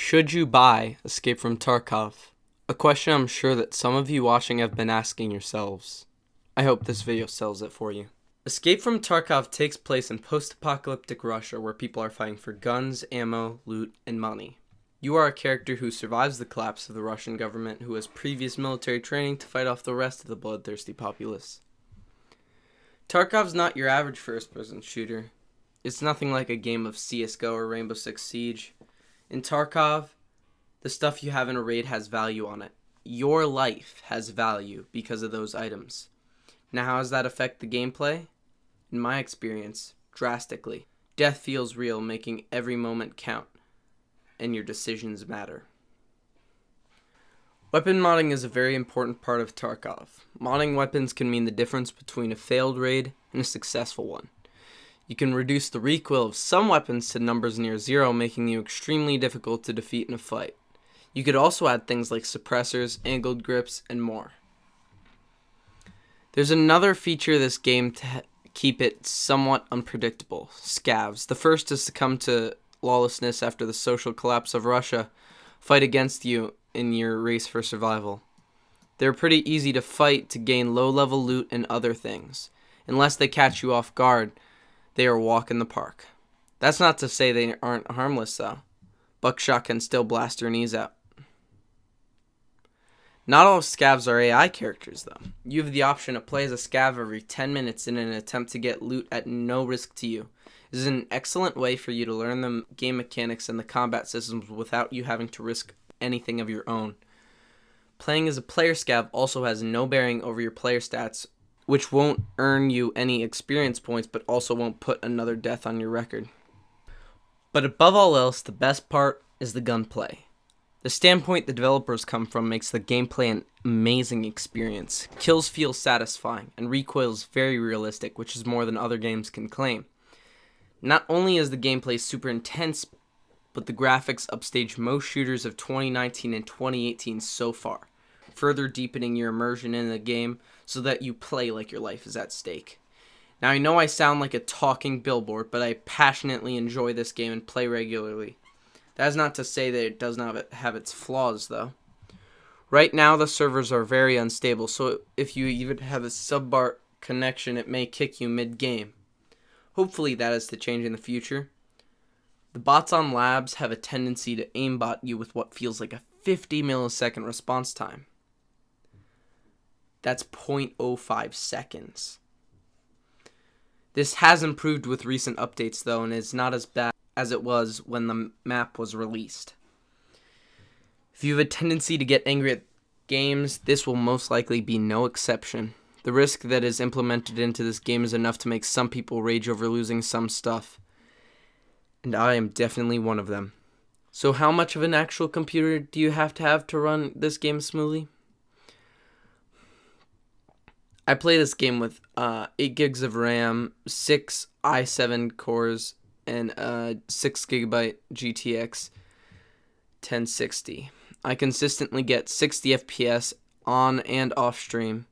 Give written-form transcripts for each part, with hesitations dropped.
Should you buy Escape from Tarkov? A question I'm sure that some of you watching have been asking yourselves. I hope this video sells it for you. Escape from Tarkov takes place in post-apocalyptic Russia where people are fighting for guns, ammo, loot, and money. You are a character who survives the collapse of the Russian government who has previous military training to fight off the rest of the bloodthirsty populace. Tarkov's not your average first-person shooter. It's nothing like a game of CSGO or Rainbow Six Siege. In Tarkov, the stuff you have in a raid has value on it. Your life has value because of those items. Now, how does that affect the gameplay? In my experience, drastically. Death feels real, making every moment count, and your decisions matter. Weapon modding is a very important part of Tarkov. Modding weapons can mean the difference between a failed raid and a successful one. You can reduce the recoil of some weapons to numbers near zero, making you extremely difficult to defeat in a fight. You could also add things like suppressors, angled grips, and more. There's another feature of this game to keep it somewhat unpredictable: Scavs. The first to succumb to lawlessness after the social collapse of Russia fight against you in your race for survival. They're pretty easy to fight to gain low-level loot and other things. Unless they catch you off guard, they are a walk in the park. That's not to say they aren't harmless, though. Buckshot can still blast your knees out. Not all Scavs are AI characters, though. You have the option to play as a Scav every 10 minutes in an attempt to get loot at no risk to you. This is an excellent way for you to learn the game mechanics and the combat systems without you having to risk anything of your own. Playing as a player Scav also has no bearing over your player stats, which won't earn you any experience points, but also won't put another death on your record. But above all else, the best part is the gunplay. The standpoint the developers come from makes the gameplay an amazing experience. Kills feel satisfying, and recoil is very realistic, which is more than other games can claim. Not only is the gameplay super intense, but the graphics upstage most shooters of 2019 and 2018 so far, further deepening your immersion in the game so that you play like your life is at stake. Now, I know I sound like a talking billboard, but I passionately enjoy this game and play regularly. That is not to say that it does not have its flaws, though. Right now, the servers are very unstable, so if you even have a subbar connection, it may kick you mid-game. Hopefully, that is to change in the future. The bots on labs have a tendency to aimbot you with what feels like a 50 millisecond response time. That's 0.05 seconds. This has improved with recent updates, though, and is not as bad as it was when the map was released. If you have a tendency to get angry at games, this will most likely be no exception. The risk that is implemented into this game is enough to make some people rage over losing some stuff, and I am definitely one of them. So how much of an actual computer do you have to run this game smoothly? I play this game with 8 gigs of RAM, 6 i7 cores, and a 6 gigabyte GTX 1060. I consistently get 60 FPS on and off stream,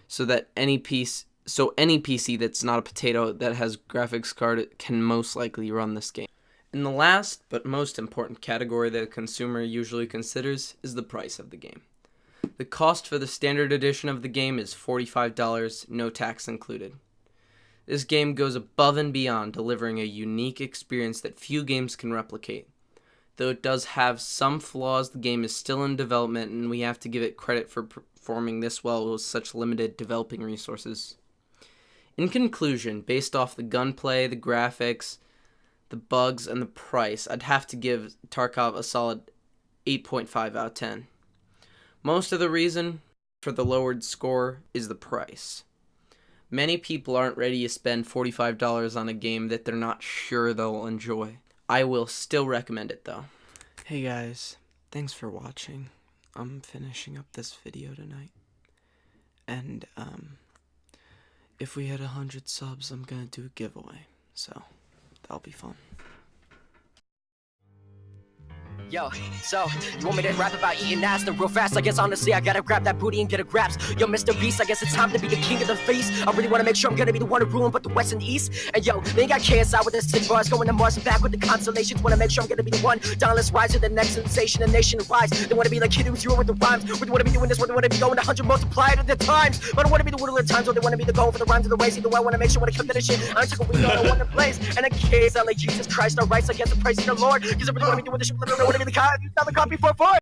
so that any PC that's not a potato that has graphics card can most likely run this game. And the last but most important category that a consumer usually considers is the price of the game. The cost for the standard edition of the game is $45, no tax included. This game goes above and beyond, delivering a unique experience that few games can replicate. Though it does have some flaws, the game is still in development, and we have to give it credit for performing this well with such limited developing resources. In conclusion, based off the gunplay, the graphics, the bugs, and the price, I'd have to give Tarkov a solid 8.5 out of 10. Most of the reason for the lowered score is the price. Many people aren't ready to spend $45 on a game that they're not sure they'll enjoy. I will still recommend it, though. Hey guys, thanks for watching. I'm finishing up this video tonight. And, if we hit 100 subs, I'm gonna do a giveaway. So, that'll be fun. Yo, so, you want me to rap about eating ass then real fast? I guess honestly I gotta grab that booty and get a grabs. Yo, Mr. Beast, I guess it's time to be the king of the feast. I really wanna make sure I'm gonna be the one to ruin both the west and east. And yo, they ain't got KSI with their sick bars, going to Mars and back with the constellations. Wanna make sure I'm gonna be the one, dauntless rise to the next sensation, a nation rise. They wanna be like Kid Who's Hero with the rhymes. Where they wanna be doing this, where they wanna be going 100 multiplied at the times. But I don't wanna be the whittler times, or they wanna be the goal for the rhymes of the race. Either way, I wanna make sure when I come to this shit, I took a week on a wonder place. And in case I like Jesus Christ, I rise against the praise of the Lord. Cause I really wanna be doing this shit, I wanna be the copy for.